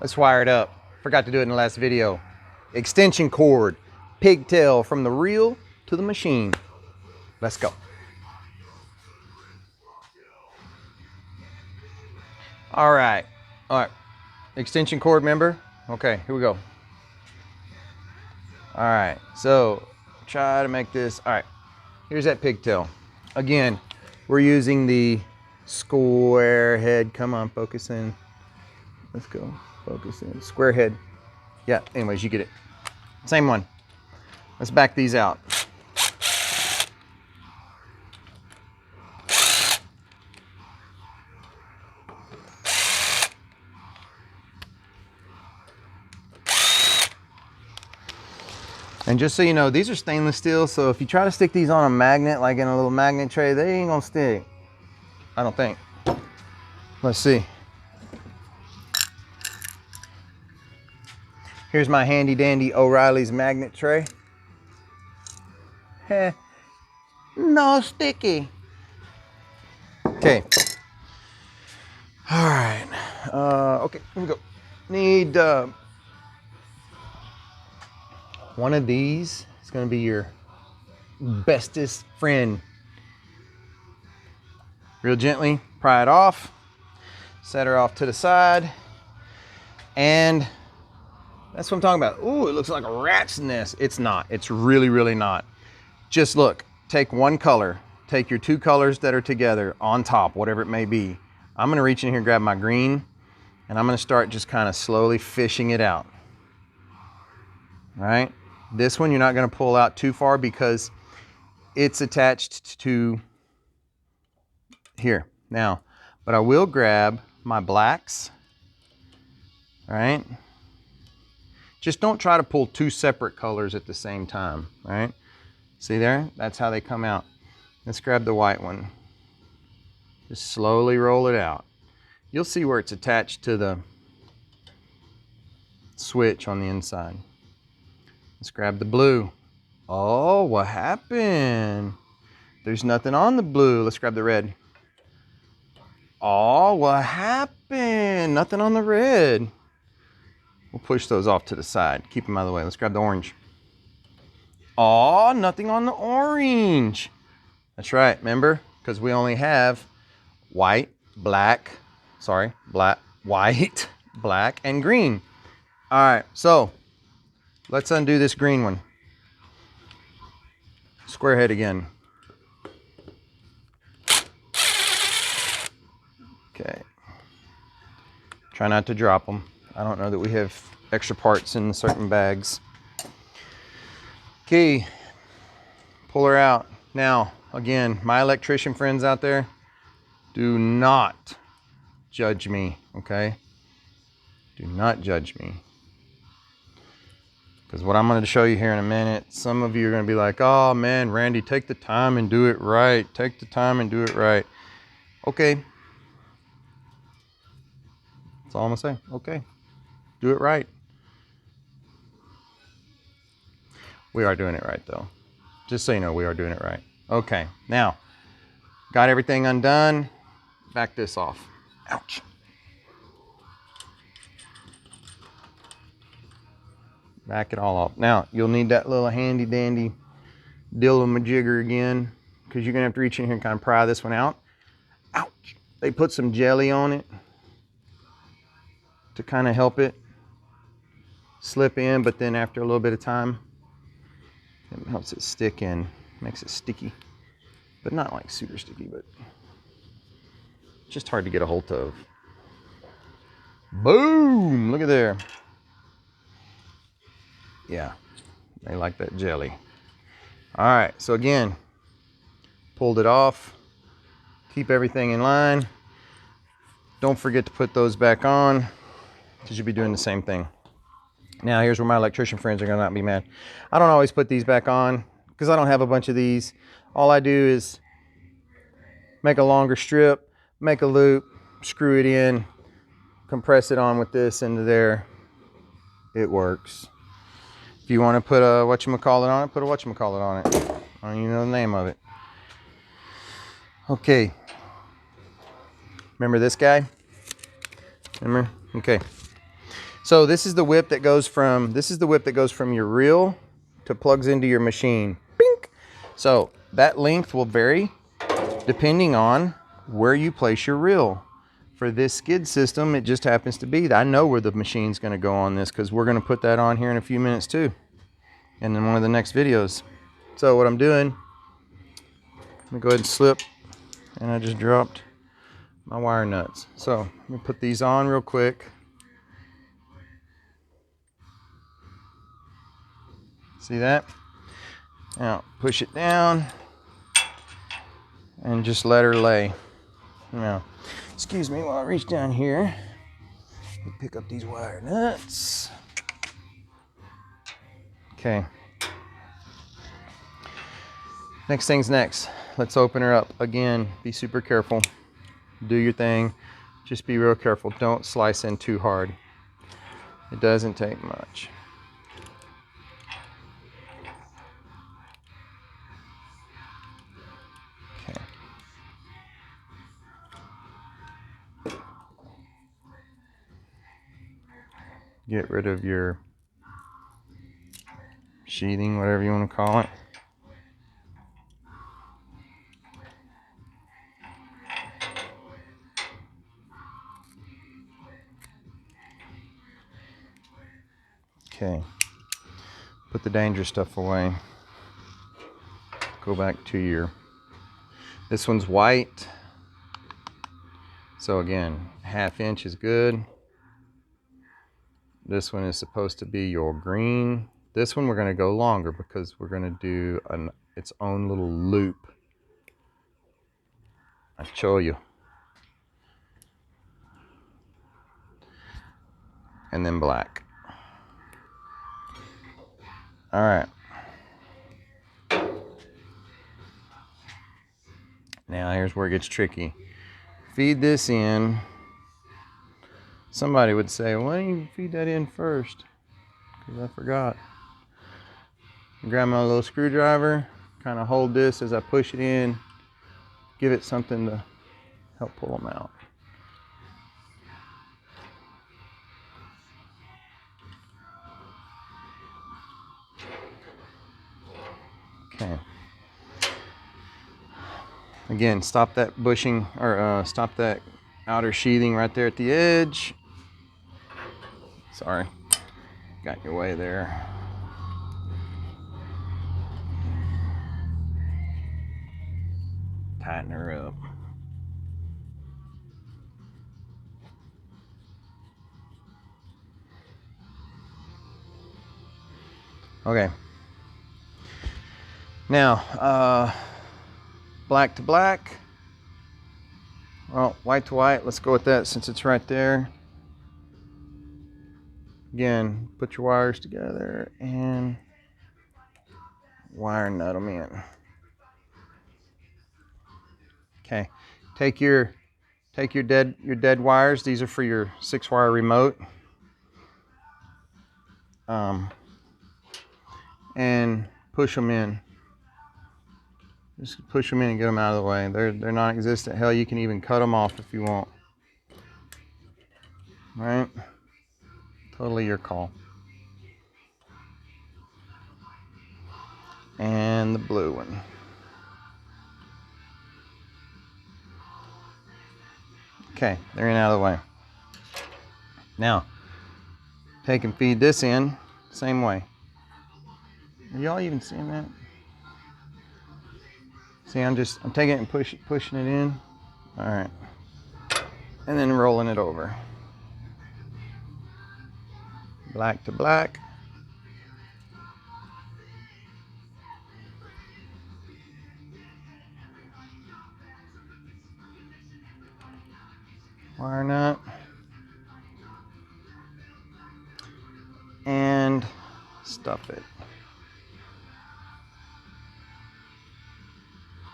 Let's wire it up. Forgot to do it in the last video. Extension cord, pigtail from the reel to the machine. Let's go. All right. Extension cord, member. Okay, here we go. All right, so try to make this. All right, here's that pigtail. Again, we're using the square head. Come on, focus in. Let's go, focus in. Square head. Yeah, anyways, you get it. Same one. Let's back these out. And just so you know, these are stainless steel, so if you try to stick these on a magnet, like in a little magnet tray, they ain't gonna stick. I don't think. Let's see. Here's my handy dandy O'Reilly's magnet tray. Heh, no sticky. Okay. All right. Okay, here we go. Need one of these. It's gonna be your bestest friend. Real gently pry it off, set her off to the side, and that's what I'm talking about. Ooh, it looks like a rat's nest. It's not. It's really, really not. Just look, take one color, take your two colors that are together on top, whatever it may be. I'm gonna reach in here and grab my green, and I'm gonna start just kind of slowly fishing it out. All right? This one you're not gonna pull out too far because it's attached to here. Now, but I will grab my blacks, all right? Just don't try to pull two separate colors at the same time, all right? See there? That's how they come out. Let's grab the white one. Just slowly roll it out. You'll see where it's attached to the switch on the inside. Let's grab the blue. Oh, what happened? There's nothing on the blue. Let's grab the red. Oh, what happened? Nothing on the red. We'll push those off to the side. Keep them out of the way. Let's grab the orange. Oh, nothing on the orange. That's right, remember? Because we only have white, black, white, black, and green. All right, so let's undo this green one. Square head again. Okay. Try not to drop them. I don't know that we have extra parts in certain bags. Okay, pull her out. Now, again, my electrician friends out there, do not judge me, okay? Do not judge me. Because what I'm going to show you here in a minute, some of you are going to be like, oh man, Randy, take the time and do it right. Take the time and do it right. Okay. That's all I'm going to say. Okay. Do it right. We are doing it right though. Just so you know, we are doing it right. Okay. Now, got everything undone. Back this off. Ouch. Back it all off. Now, you'll need that little handy dandy dillo-majigger again, because you're going to have to reach in here and kind of pry this one out. Ouch. They put some jelly on it to kind of help it slip in, but then after a little bit of time, it helps it stick in, makes it sticky, but not like super sticky, but just hard to get a hold of. Boom! Look at there. Yeah, they like that jelly. All right, so again, pulled it off. Keep everything in line. Don't forget to put those back on, because you'll be doing the same thing. Now, here's where my electrician friends are gonna not be mad. I don't always put these back on, because I don't have a bunch of these. All I do is make a longer strip, make a loop, screw it in, compress it on with this into there. It works. If you want to put a whatchamacallit on it, put a whatchamacallit on it. I don't even know the name of it. Okay. Remember this guy? Remember? Okay. So this is the whip that goes from your reel to plugs into your machine. Bink. So that length will vary depending on where you place your reel. For this skid system, it just happens to be that I know where the machine's going to go on this, because we're going to put that on here in a few minutes too, and in one of the next videos. So what I'm doing, let me go ahead and slip, and I just dropped my wire nuts. So let me put these on real quick. See that? Now push it down and just let her lay. Now, excuse me while I reach down here and pick up these wire nuts. Okay. Next thing's next. Let's open her up. Again, be super careful. Do your thing. Just be real careful. Don't slice in too hard. It doesn't take much. Okay. Get rid of your sheathing, whatever you want to call it. Okay. Put the dangerous stuff away. Go back to your, this one's white. So again, 1/2 inch is good. This one is supposed to be your green. This one we're going to go longer because we're going to do its own little loop. I'll show you. And then black. All right. Now here's where it gets tricky. Feed this in. Somebody would say, why don't you feed that in first? Because I forgot. Grab my little screwdriver, kind of hold this as I push it in, give it something to help pull them out. Okay. Again, stop that bushing, or stop that outer sheathing right there at the edge. Sorry, got in your way there. Tighten her up. Okay. Now, black to black. Well, white to white. Let's go with that since it's right there. Again, put your wires together and wire nut them in. Okay. Take your dead wires. These are for your 6-wire remote. And push them in. Just push them in and get them out of the way. They're non-existent. Hell, you can even cut them off if you want. All right? Totally your call. And the blue one. Okay, they're in out of the way. Now, take and feed this in, same way. Are y'all even seeing that? See, I'm taking it and pushing it in. All right. And then rolling it over. Black to black. Wire nut. And stuff it.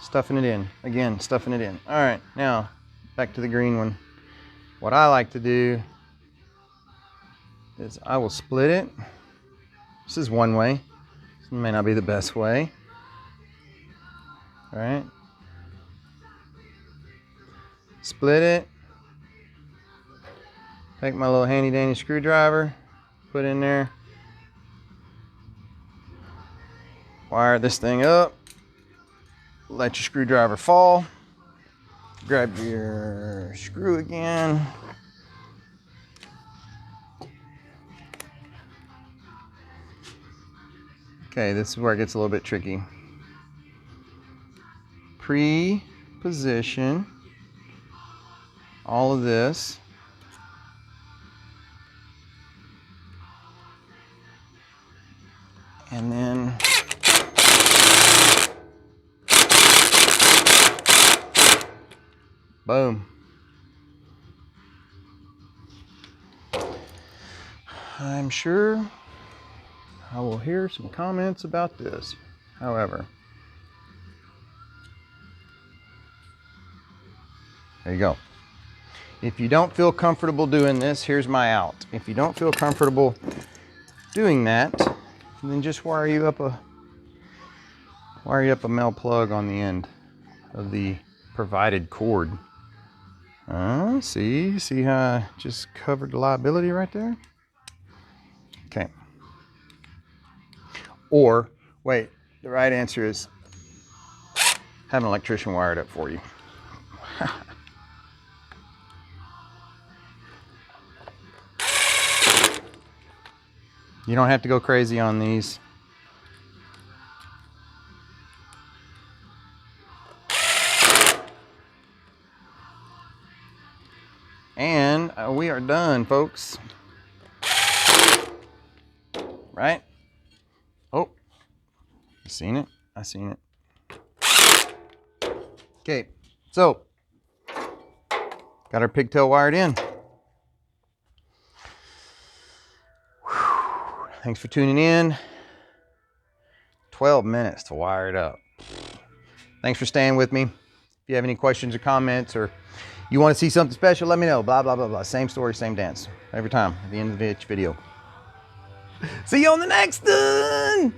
Stuffing it in. Again, stuffing it in. All right, now back to the green one. What I like to do is I will split it. This is one way. This may not be the best way. All right. Split it. Take my little handy dandy screwdriver. put in there. Wire this thing up. Let your screwdriver fall. Grab your screw again. Okay, this is where it gets a little bit tricky. Pre-position all of this. And then boom. I'm sure I will hear some comments about this. However, there you go. If you don't feel comfortable doing this, here's my out. If you don't feel comfortable doing that, then just wire you up a male plug on the end of the provided cord. See how I just covered the liability right there? Okay. Or, wait, the right answer is have an electrician wire it up for you. You don't have to go crazy on these. And we are done, folks. Right? Oh, you seen it? I seen it. Okay, so got our pigtail wired in. Whew. Thanks for tuning in. 12 minutes to wire it up. Thanks for staying with me. If you have any questions or comments, or you want to see something special, let me know. Blah, blah, blah, blah. Same story, same dance. Every time at the end of each video. See you on the next one.